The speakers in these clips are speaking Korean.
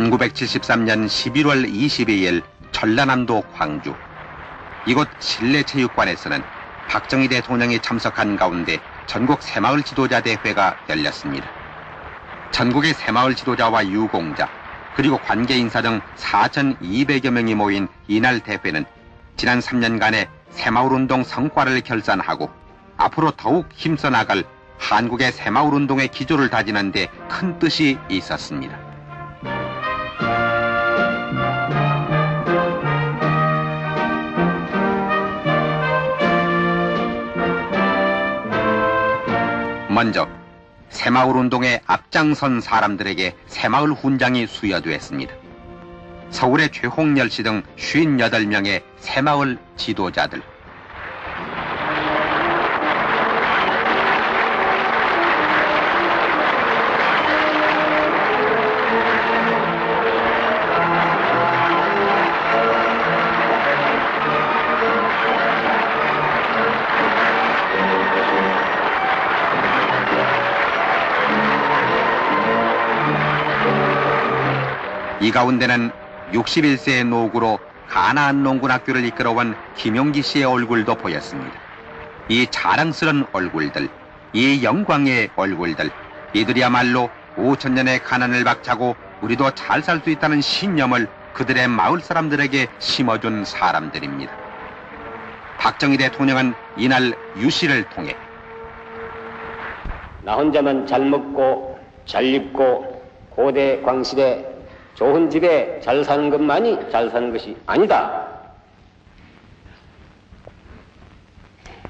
1973년 11월 22일 전라남도 광주. 이곳 실내체육관에서는 박정희 대통령이 참석한 가운데 전국 새마을 지도자 대회가 열렸습니다. 전국의 새마을 지도자와 유공자, 그리고 관계 인사 등 4,200여 명이 모인 이날 대회는 지난 3년간의 새마을운동 성과를 결산하고 앞으로 더욱 힘써 나갈 한국의 새마을운동의 기조를 다지는 데 큰 뜻이 있었습니다. 먼저 새마을운동에 앞장선 사람들에게 새마을 훈장이 수여됐습니다. 서울의 최홍렬 씨 등 58명의 새마을 지도자들. 이 가운데는 61세의 노구로 가나안 농군학교를 이끌어온 김용기 씨의 얼굴도 보였습니다. 이 자랑스런 얼굴들, 이 영광의 얼굴들, 이들이야말로 5,000년의 가난을 박차고 우리도 잘 살 수 있다는 신념을 그들의 마을 사람들에게 심어준 사람들입니다. 박정희 대통령은 이날 유시를 통해 나 혼자만 잘 먹고 잘 입고 고대 광실에 좋은 집에 잘 사는 것만이 잘 사는 것이 아니다.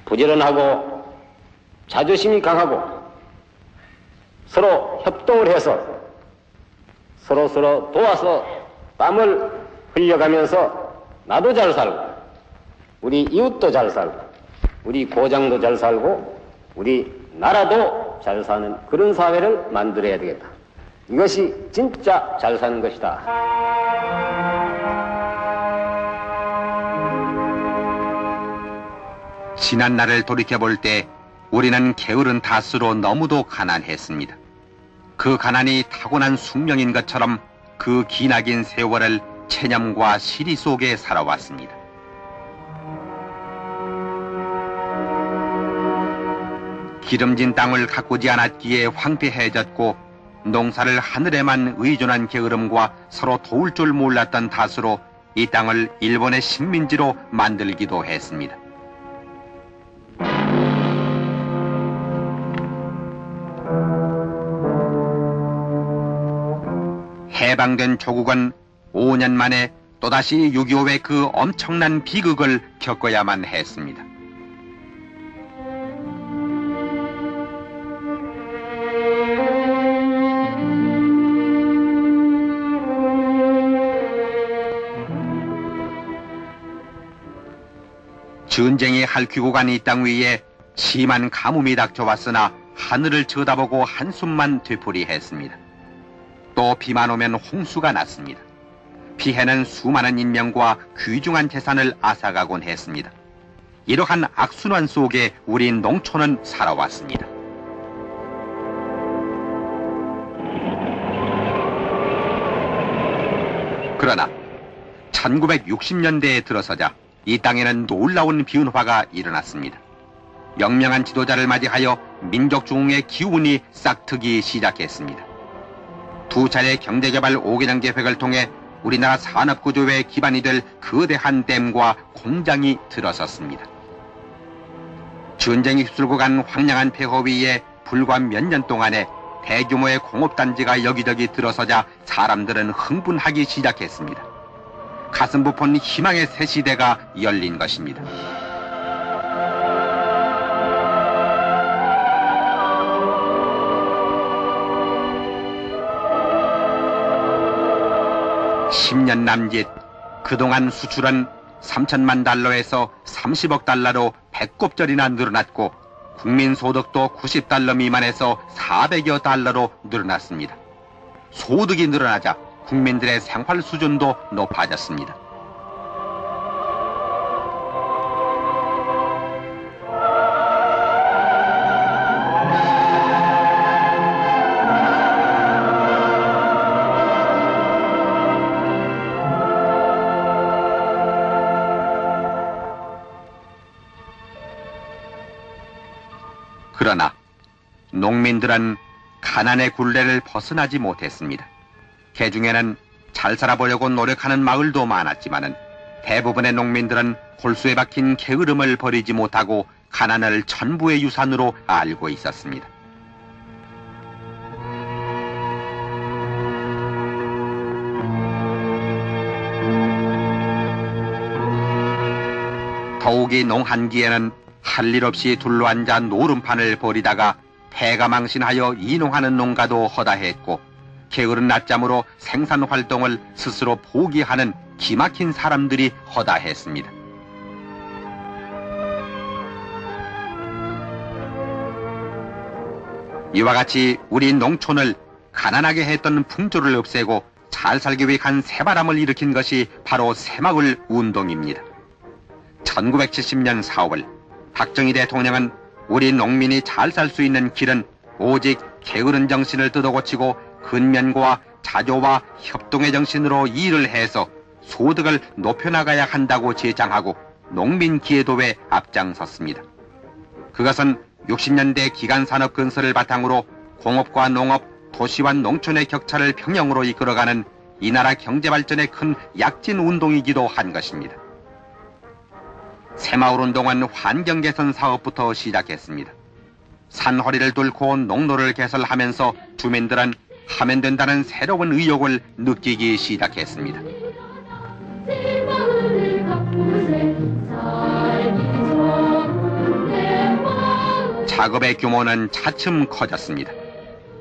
부지런하고 자존심이 강하고 서로 협동을 해서 서로 도와서 땀을 흘려가면서 나도 잘 살고 우리 이웃도 잘 살고 우리 고장도 잘 살고 우리 나라도 잘 사는 그런 사회를 만들어야 되겠다. 이것이 진짜 잘 사는 것이다. 지난 날을 돌이켜볼 때 우리는 게으른 탓으로 너무도 가난했습니다. 그 가난이 타고난 숙명인 것처럼 그 기나긴 세월을 체념과 시리 속에 살아왔습니다. 기름진 땅을 가꾸지 않았기에 황폐해졌고 농사를 하늘에만 의존한 게으름과 서로 도울 줄 몰랐던 탓으로 이 땅을 일본의 식민지로 만들기도 했습니다. 해방된 조국은 5년 만에 또다시 6.25의 그 엄청난 비극을 겪어야만 했습니다. 전쟁이 핥히고 간 이 땅 위에 심한 가뭄이 닥쳐왔으나 하늘을 쳐다보고 한숨만 되풀이했습니다. 또 비만 오면 홍수가 났습니다. 피해는 수많은 인명과 귀중한 재산을 앗아가곤 했습니다. 이러한 악순환 속에 우리 농촌은 살아왔습니다. 그러나 1960년대에 들어서자 이 땅에는 놀라운 변화가 일어났습니다. 영명한 지도자를 맞이하여 민족중흥의 기운이 싹트기 시작했습니다. 두 차례 경제개발 5개년 계획을 통해 우리나라 산업구조의 기반이 될 거대한 댐과 공장이 들어섰습니다. 전쟁이 휩쓸고 간 황량한 폐허 위에 불과 몇 년 동안에 대규모의 공업단지가 여기저기 들어서자 사람들은 흥분하기 시작했습니다. 가슴 부푼 희망의 새 시대가 열린 것입니다. (10년) 남짓 그동안 수출은 3천만 달러에서 30억 달러로 100곱절이나 늘어났고 국민소득도 90달러 미만에서 400여 달러로 늘어났습니다. 소득이 늘어나자 국민들의 생활 수준도 높아졌습니다. 농민들은 가난의 굴레를 벗어나지 못했습니다. 그 중에는 잘 살아보려고 노력하는 마을도 많았지만은 대부분의 농민들은 골수에 박힌 게으름을 버리지 못하고 가난을 전부의 유산으로 알고 있었습니다. 더욱이 농한기에는 할 일 없이 둘러앉아 노름판을 벌이다가 폐가 망신하여 이농하는 농가도 허다했고 게으른 낮잠으로 생산 활동을 스스로 포기하는 기막힌 사람들이 허다했습니다. 이와 같이 우리 농촌을 가난하게 했던 풍조를 없애고 잘 살기 위한 새바람을 일으킨 것이 바로 새마을 운동입니다. 1970년 4월 박정희 대통령은 우리 농민이 잘 살 수 있는 길은 오직 게으른 정신을 뜯어고치고 근면과 자조와 협동의 정신으로 일을 해서 소득을 높여나가야 한다고 제창하고 농민기회도에 앞장섰습니다. 그것은 60년대 기간산업 건설을 바탕으로 공업과 농업, 도시와 농촌의 격차를 평형으로 이끌어가는 이 나라 경제발전의 큰 약진 운동이기도 한 것입니다. 새마을운동은 환경개선 사업부터 시작했습니다. 산허리를 뚫고 농로를 개설하면서 주민들은 하면 된다는 새로운 의욕을 느끼기 시작했습니다. 작업의 규모는 차츰 커졌습니다.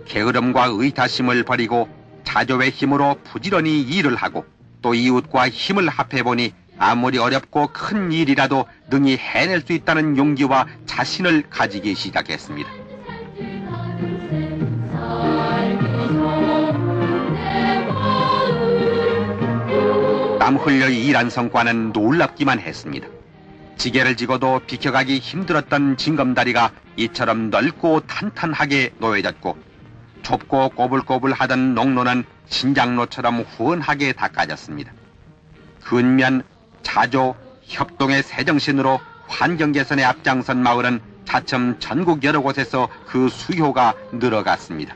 게으름과 의타심을 버리고 자조의 힘으로 부지런히 일을 하고 또 이웃과 힘을 합해보니 아무리 어렵고 큰 일이라도 능히 해낼 수 있다는 용기와 자신을 가지기 시작했습니다. 땀 흘려 일한 성과는 놀랍기만 했습니다. 지게를 지고도 비켜가기 힘들었던 징검다리가 이처럼 넓고 탄탄하게 놓여졌고 좁고 꼬불꼬불하던 농로는 신장로처럼 후원하게 닦아졌습니다. 근면, 자조, 협동의 새정신으로 환경개선에 앞장선 마을은 차츰 전국 여러 곳에서 그 수요가 늘어갔습니다.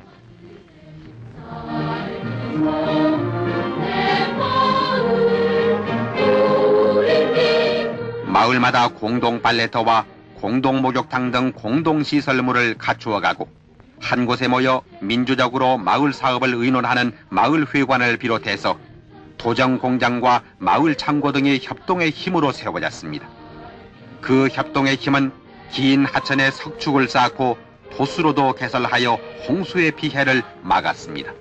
마을마다 공동 빨래터와 공동 목욕탕 등 공동시설물을 갖추어가고 한 곳에 모여 민주적으로 마을 사업을 의논하는 마을회관을 비롯해서 도정공장과 마을 창고 등의 협동의 힘으로 세워졌습니다. 그 협동의 힘은 긴 하천에 석축을 쌓고 도수로도 개설하여 홍수의 피해를 막았습니다.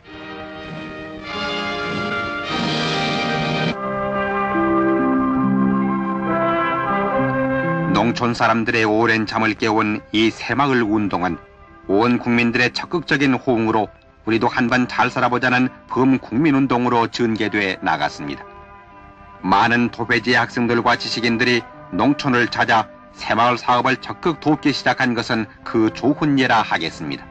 농촌 사람들의 오랜 잠을 깨운 이 새마을 운동은 온 국민들의 적극적인 호응으로 우리도 한번 잘 살아보자는 범국민운동으로 전개돼 나갔습니다. 많은 도배지의 학생들과 지식인들이 농촌을 찾아 새마을 사업을 적극 돕기 시작한 것은 그 좋은 예라 하겠습니다.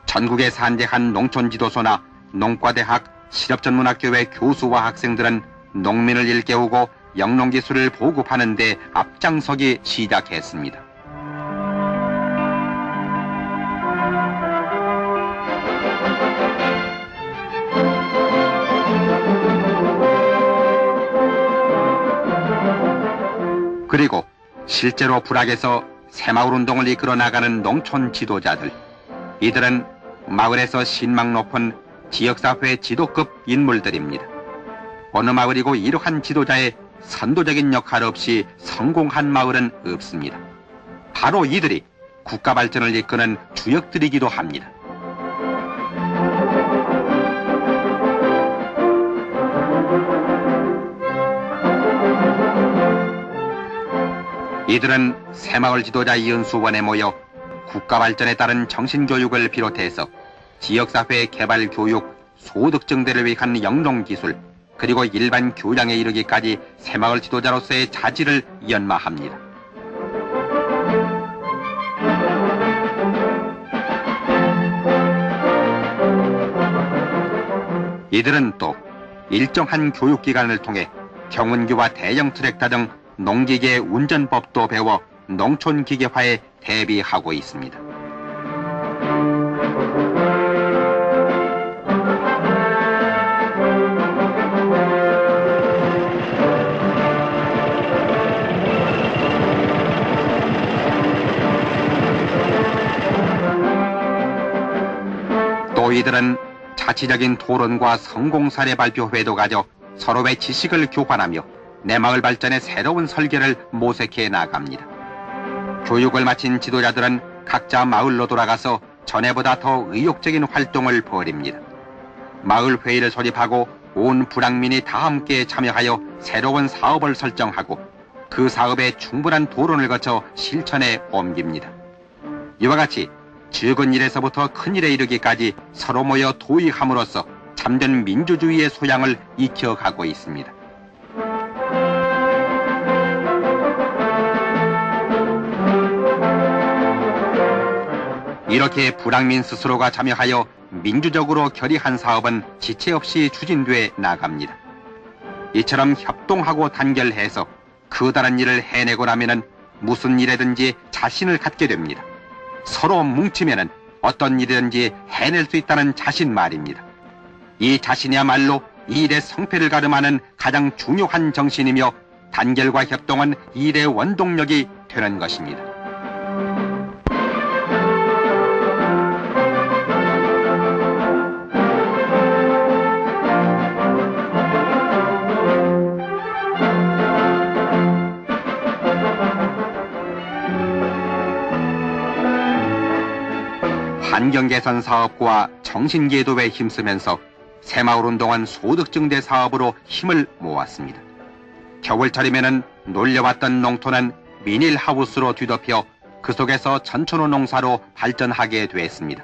전국에 산재한 농촌지도소나 농과대학, 실업전문학교의 교수와 학생들은 농민을 일깨우고 영농기술을 보급하는 데 앞장서기 시작했습니다. 그리고 실제로 불악에서 새마을운동을 이끌어 나가는 농촌 지도자들, 이들은 마을에서 신망 높은 지역사회 지도급 인물들입니다. 어느 마을이고 이러한 지도자의 선도적인 역할 없이 성공한 마을은 없습니다. 바로 이들이 국가 발전을 이끄는 주역들이기도 합니다. 이들은 새마을 지도자 연수원에 모여 국가 발전에 따른 정신교육을 비롯해서 지역사회 개발 교육, 소득 증대를 위한 영농기술, 그리고 일반 교양에 이르기까지 새마을 지도자로서의 자질을 연마합니다. 이들은 또 일정한 교육기관을 통해 경운기와 대형 트랙터 등 농기계 운전법도 배워 농촌 기계화에 대비하고 있습니다. 또 이들은 자치적인 토론과 성공 사례 발표 회도 가져 서로의 지식을 교환하며 내 마을 발전의 새로운 설계를 모색해 나갑니다. 교육을 마친 지도자들은 각자 마을로 돌아가서 전에보다 더 의욕적인 활동을 벌입니다. 마을 회의를 소집하고 온 불황민이 다 함께 참여하여 새로운 사업을 설정하고 그 사업에 충분한 토론을 거쳐 실천에 옮깁니다. 이와 같이 적은 일에서부터 큰 일에 이르기까지 서로 모여 도의함으로써 참된 민주주의의 소양을 익혀가고 있습니다. 이렇게 불황민 스스로가 참여하여 민주적으로 결의한 사업은 지체 없이 추진돼 나갑니다. 이처럼 협동하고 단결해서 커다란 일을 해내고 나면은 무슨 일에든지 자신을 갖게 됩니다. 서로 뭉치면은 어떤 일이든지 해낼 수 있다는 자신 말입니다. 이 자신이야말로 이 일의 성패를 가름하는 가장 중요한 정신이며 단결과 협동은 이 일의 원동력이 되는 것입니다. 환경개선 사업과 정신계도에 힘쓰면서 새마을운동은 소득증대 사업으로 힘을 모았습니다. 겨울철이면은 놀려왔던 농토는 미닐하우스로 뒤덮여 그 속에서 전천후 농사로 발전하게 됐습니다.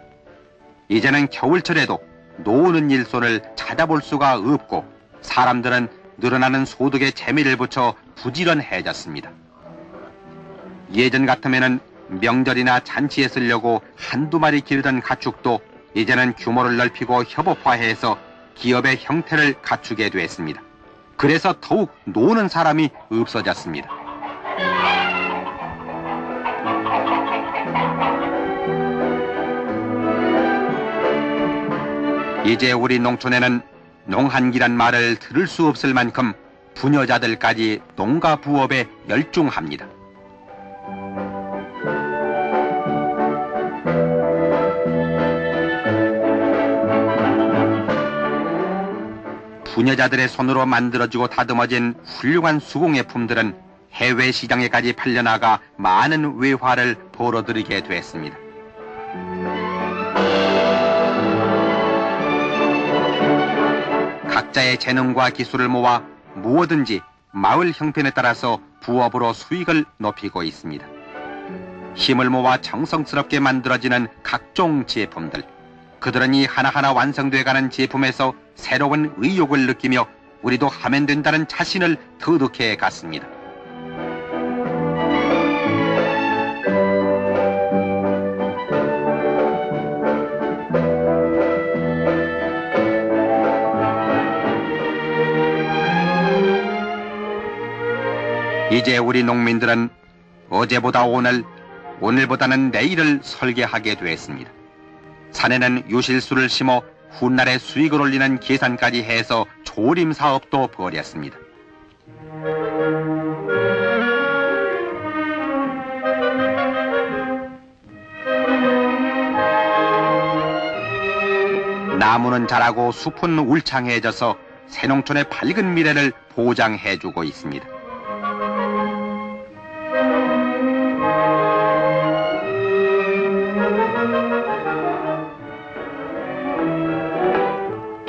이제는 겨울철에도 노는 일손을 찾아볼 수가 없고 사람들은 늘어나는 소득에 재미를 붙여 부지런해졌습니다. 예전 같으면은 명절이나 잔치에 쓰려고 한두 마리 기르던 가축도 이제는 규모를 넓히고 협업화해서 기업의 형태를 갖추게 됐습니다. 그래서 더욱 노는 사람이 없어졌습니다. 이제 우리 농촌에는 농한기란 말을 들을 수 없을 만큼 부녀자들까지 농가 부업에 열중합니다. 부녀자들의 손으로 만들어지고 다듬어진 훌륭한 수공예품들은 해외 시장에까지 팔려나가 많은 외화를 벌어들이게 됐습니다. 각자의 재능과 기술을 모아 무엇든지 마을 형편에 따라서 부업으로 수익을 높이고 있습니다. 힘을 모아 정성스럽게 만들어지는 각종 제품들. 그들은 이 하나하나 완성돼가는 제품에서 새로운 의욕을 느끼며 우리도 하면 된다는 자신을 터득해 갔습니다. 이제 우리 농민들은 어제보다 오늘, 오늘보다는 내일을 설계하게 됐습니다. 산에는 유실수를 심어 훗날에 수익을 올리는 계산까지 해서 조림 사업도 벌였습니다. 나무는 자라고 숲은 울창해져서 새농촌의 밝은 미래를 보장해주고 있습니다.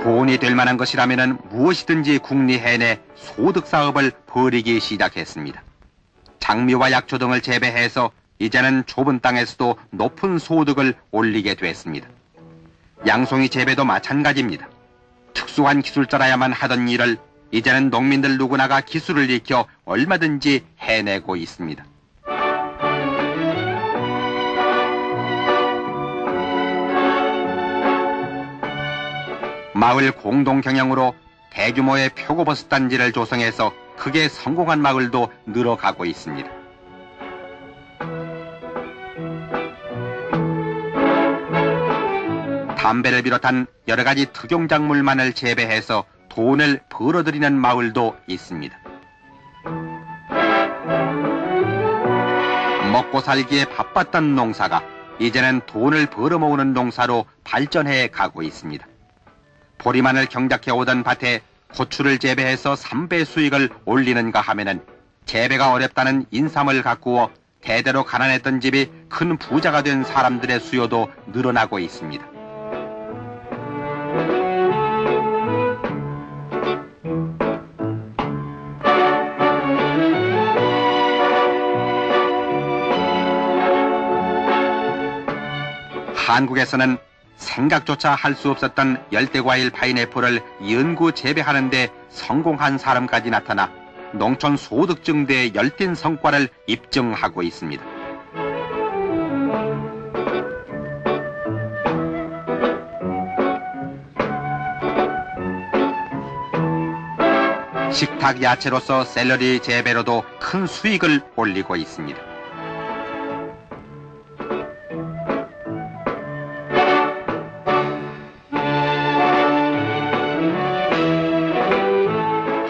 돈이 될 만한 것이라면 무엇이든지 궁리해내 소득사업을 벌이기 시작했습니다. 장미와 약초 등을 재배해서 이제는 좁은 땅에서도 높은 소득을 올리게 됐습니다. 양송이 재배도 마찬가지입니다. 특수한 기술자라야만 하던 일을 이제는 농민들 누구나가 기술을 익혀 얼마든지 해내고 있습니다. 마을 공동 경영으로 대규모의 표고버스 단지를 조성해서 크게 성공한 마을도 늘어가고 있습니다. 담배를 비롯한 여러 가지 특용작물만을 재배해서 돈을 벌어들이는 마을도 있습니다. 먹고 살기에 바빴던 농사가 이제는 돈을 벌어모으는 농사로 발전해 가고 있습니다. 보리만을 경작해 오던 밭에 고추를 재배해서 3배 수익을 올리는가 하면은 재배가 어렵다는 인삼을 가꾸어 대대로 가난했던 집이 큰 부자가 된 사람들의 수요도 늘어나고 있습니다. 한국에서는 생각조차 할 수 없었던 열대과일 파인애플을 연구 재배하는 데 성공한 사람까지 나타나 농촌 소득 증대에 열띤 성과를 입증하고 있습니다. 식탁 야채로서 샐러리 재배로도 큰 수익을 올리고 있습니다.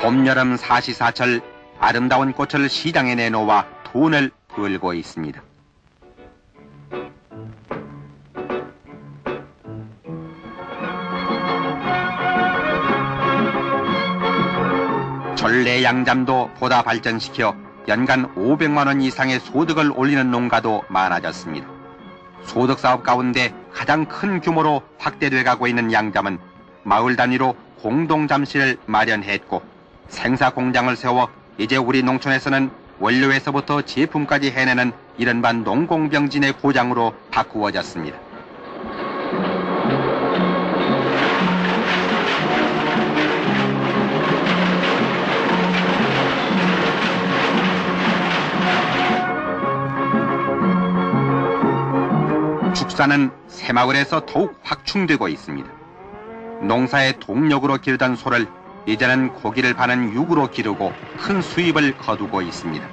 봄, 여름 사시사철 아름다운 꽃을 시장에 내놓아 돈을 벌고 있습니다. 전래 양잠도 보다 발전시켜 연간 500만 원 이상의 소득을 올리는 농가도 많아졌습니다. 소득사업 가운데 가장 큰 규모로 확대돼 가고 있는 양잠은 마을 단위로 공동잠실을 마련했고 생사 공장을 세워 이제 우리 농촌에서는 원료에서부터 제품까지 해내는 이른바 농공병진의 고장으로 바꾸어졌습니다. 축사는 새마을에서 더욱 확충되고 있습니다. 농사의 동력으로 기르던 소를 이제는 고기를 파는 육으로 기르고 큰 수입을 거두고 있습니다.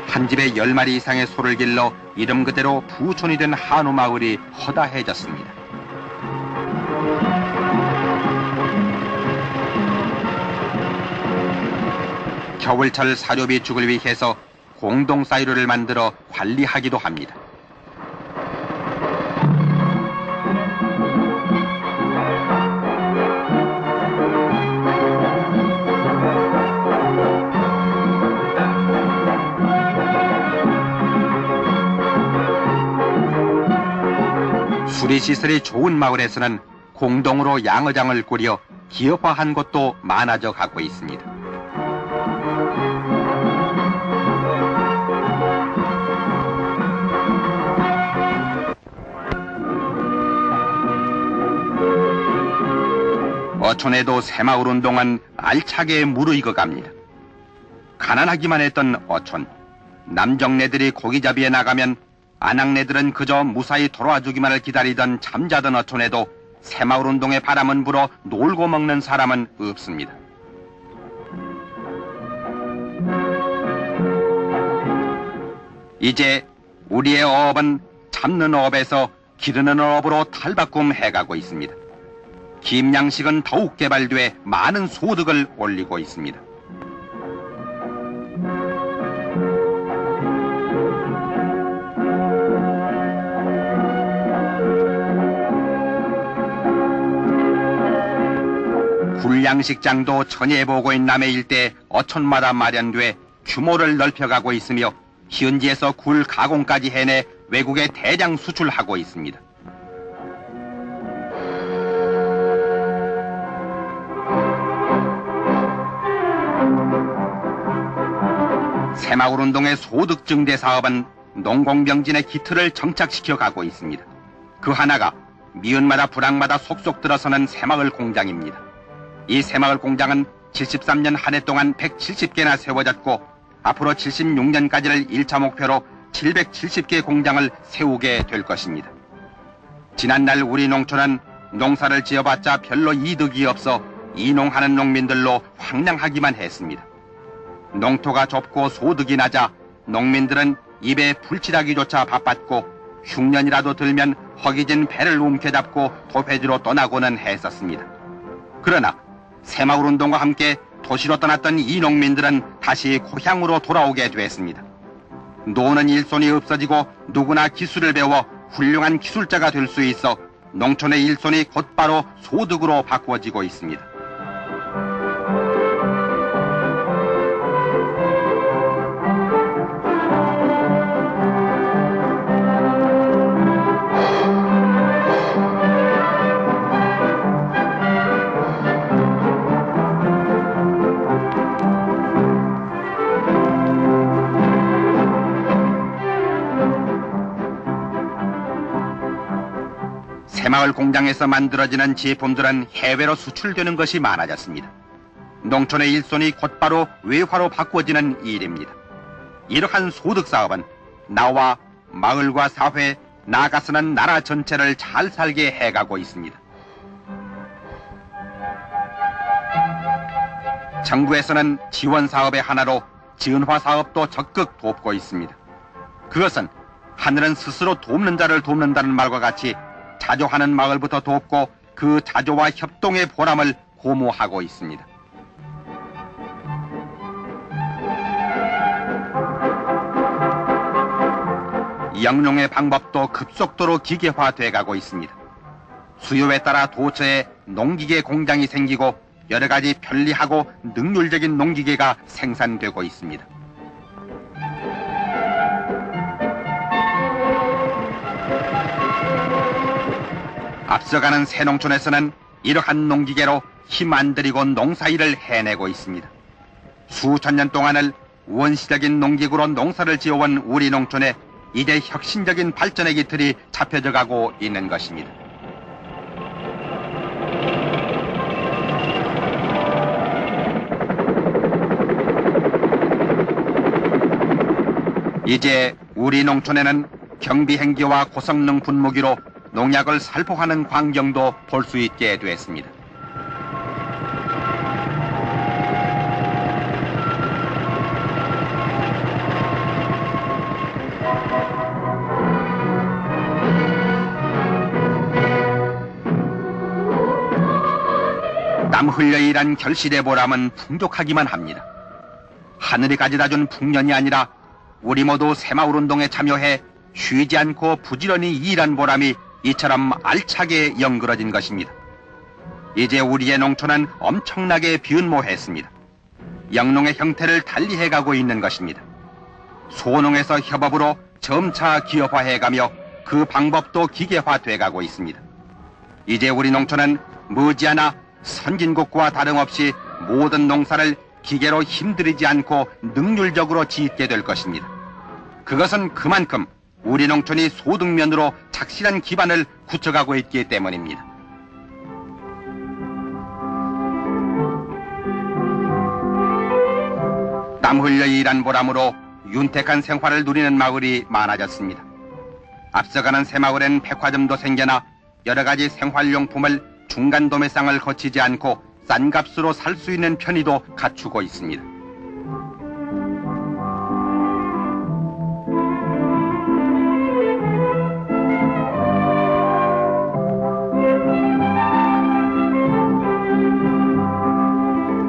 한 집에 10마리 이상의 소를 길러 이름 그대로 부촌이 된 한우 마을이 허다해졌습니다. 겨울철 사료 비축을 위해서 공동 사이로를 만들어 관리하기도 합니다. 수리시설이 좋은 마을에서는 공동으로 양어장을 꾸려 기업화한 곳도 많아져 가고 있습니다. 어촌에도 새마을 운동은 알차게 무르익어 갑니다. 가난하기만 했던 어촌, 남정네들이 고기잡이에 나가면 아낙네들은 그저 무사히 돌아와주기만을 기다리던 잠자던 어촌에도 새마을 운동의 바람은 불어 놀고 먹는 사람은 없습니다. 이제 우리의 어업은 잡는 어업에서 기르는 어업으로 탈바꿈해가고 있습니다. 김양식은 더욱 개발돼 많은 소득을 올리고 있습니다. 굴양식장도 천예보고인 남해 일대 어촌마다 마련돼 규모를 넓혀가고 있으며 현지에서 굴 가공까지 해내 외국에 대량 수출하고 있습니다. 새마을운동의 소득 증대 사업은 농공병진의 기틀을 정착시켜 가고 있습니다. 그 하나가 미은마다 부랑마다 속속 들어서는 새마을 공장입니다. 이 새마을 공장은 73년 한 해 동안 170개나 세워졌고 앞으로 76년까지를 1차 목표로 770개 공장을 세우게 될 것입니다. 지난날 우리 농촌은 농사를 지어봤자 별로 이득이 없어 이농하는 농민들로 황량하기만 했습니다. 농토가 좁고 소득이 낮아 농민들은 입에 불칠하기조차 바빴고 흉년이라도 들면 허기진 배를 움켜잡고 도폐지로 떠나고는 했었습니다. 그러나 새마을운동과 함께 도시로 떠났던 이 농민들은 다시 고향으로 돌아오게 됐습니다. 노는 일손이 없어지고 누구나 기술을 배워 훌륭한 기술자가 될 수 있어 농촌의 일손이 곧바로 소득으로 바꾸어지고 있습니다. 새마을 공장에서 만들어지는 제품들은 해외로 수출되는 것이 많아졌습니다. 농촌의 일손이 곧바로 외화로 바꾸어지는 일입니다. 이러한 소득사업은 나와 마을과 사회, 나아가서는 나라 전체를 잘 살게 해가고 있습니다. 정부에서는 지원사업의 하나로 지은화사업도 적극 돕고 있습니다. 그것은 하늘은 스스로 돕는 자를 돕는다는 말과 같이 자조하는 마을부터 돕고 그 자조와 협동의 보람을 고무하고 있습니다. 영농의 방법도 급속도로 기계화돼 가고 있습니다. 수요에 따라 도처에 농기계 공장이 생기고 여러 가지 편리하고 능률적인 농기계가 생산되고 있습니다. 앞서가는 새농촌에서는 이러한 농기계로 힘 안 들이고 농사일을 해내고 있습니다. 수천 년 동안을 원시적인 농기구로 농사를 지어온 우리 농촌에 이제 혁신적인 발전의 기틀이 잡혀져 가고 있는 것입니다. 이제 우리 농촌에는 경비행기와 고성능 분무기로 농약을 살포하는 광경도 볼 수 있게 됐습니다. 땀 흘려 일한 결실의 보람은 풍족하기만 합니다. 하늘이 가져다 준 풍년이 아니라 우리 모두 새마을운동에 참여해 쉬지 않고 부지런히 일한 보람이 이처럼 알차게 연그러진 것입니다. 이제 우리의 농촌은 엄청나게 변모했습니다. 영농의 형태를 달리해가고 있는 것입니다. 소농에서 협업으로 점차 기업화해가며 그 방법도 기계화돼가고 있습니다. 이제 우리 농촌은 머지않아 선진국과 다름없이 모든 농사를 기계로 힘들이지 않고 능률적으로 짓게 될 것입니다. 그것은 그만큼 우리 농촌이 소득면으로 착실한 기반을 굳혀가고 있기 때문입니다. 땀 흘려 일한 보람으로 윤택한 생활을 누리는 마을이 많아졌습니다. 앞서가는 새마을엔 백화점도 생겨나 여러 가지 생활용품을 중간 도매상을 거치지 않고 싼 값으로 살 수 있는 편의도 갖추고 있습니다.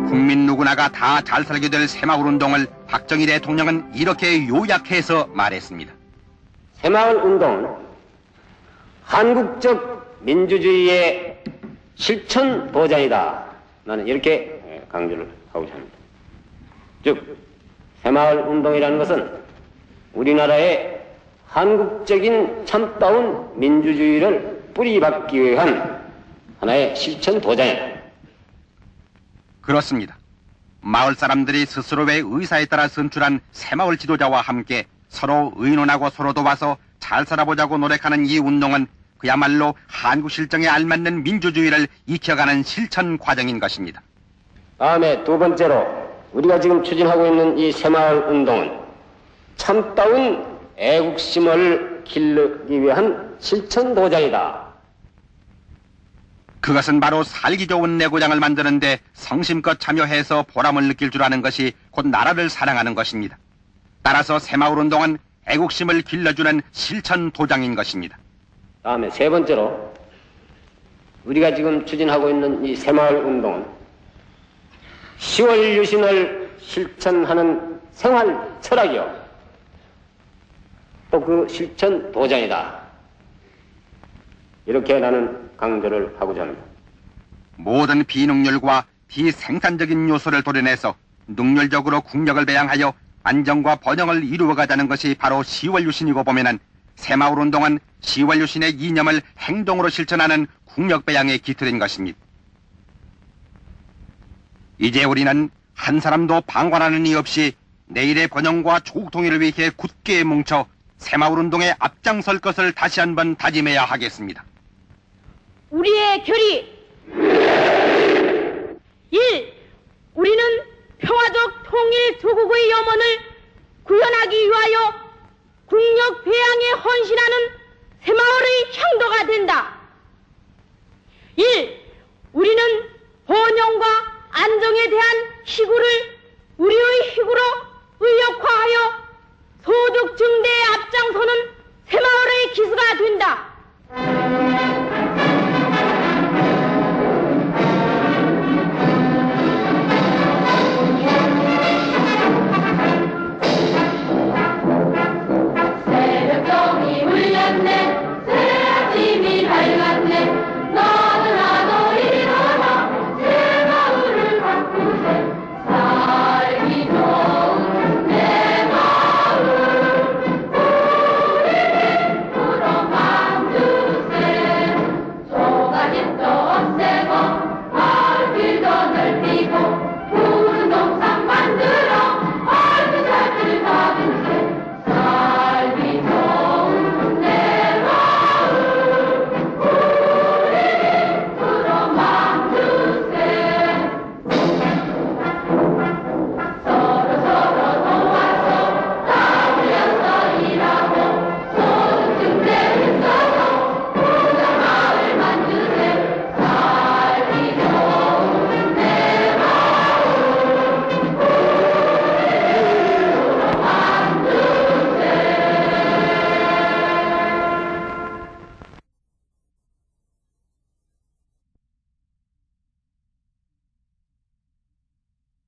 국민 누구나가 다 잘 살게 될 새마을운동을 박정희 대통령은 이렇게 요약해서 말했습니다. 새마을운동은 한국적 민주주의의 실천 도전이다. 나는 이렇게 강조를 하고자 합니다. 즉, 새마을운동이라는 것은 우리나라의 한국적인 참다운 민주주의를 뿌리박기 위한 하나의 실천 도전이다. 그렇습니다. 마을 사람들이 스스로의 의사에 따라 선출한 새마을 지도자와 함께 서로 의논하고 서로 도와서 잘 살아보자고 노력하는 이 운동은 그야말로 한국 실정에 알맞는 민주주의를 익혀가는 실천 과정인 것입니다. 다음에 두 번째로 우리가 지금 추진하고 있는 이 새마을 운동은 참다운 애국심을 기르기 위한 실천 도전이다. 그것은 바로 살기 좋은 내고장을 만드는데 성심껏 참여해서 보람을 느낄 줄 아는 것이 곧 나라를 사랑하는 것입니다. 따라서 새마을운동은 애국심을 길러주는 실천 도장인 것입니다. 다음에 세 번째로 우리가 지금 추진하고 있는 이 새마을 운동은 10월 유신을 실천하는 생활 철학이요. 또 그 실천 도전이다. 이렇게 나는 강조를 하고자 합니다. 모든 비농률과 비생산적인 요소를 도려내서 능률적으로 국력을 배양하여 안정과 번영을 이루어가자는 것이 바로 10월 유신이고 보면은 새마을 운동은 10월 유신의 이념을 행동으로 실천하는 국력 배양의 기틀인 것입니다. 이제 우리는 한 사람도 방관하는 이 없이 내일의 번영과 조국 통일을 위해 굳게 뭉쳐 새마을 운동에 앞장설 것을 다시 한번 다짐해야 하겠습니다. 우리의 결의 1. 우리는 평화적 통일 조국의 염원을 구현하기 위하여 국력 배양에 헌신하는 새마을의 향도가 된다.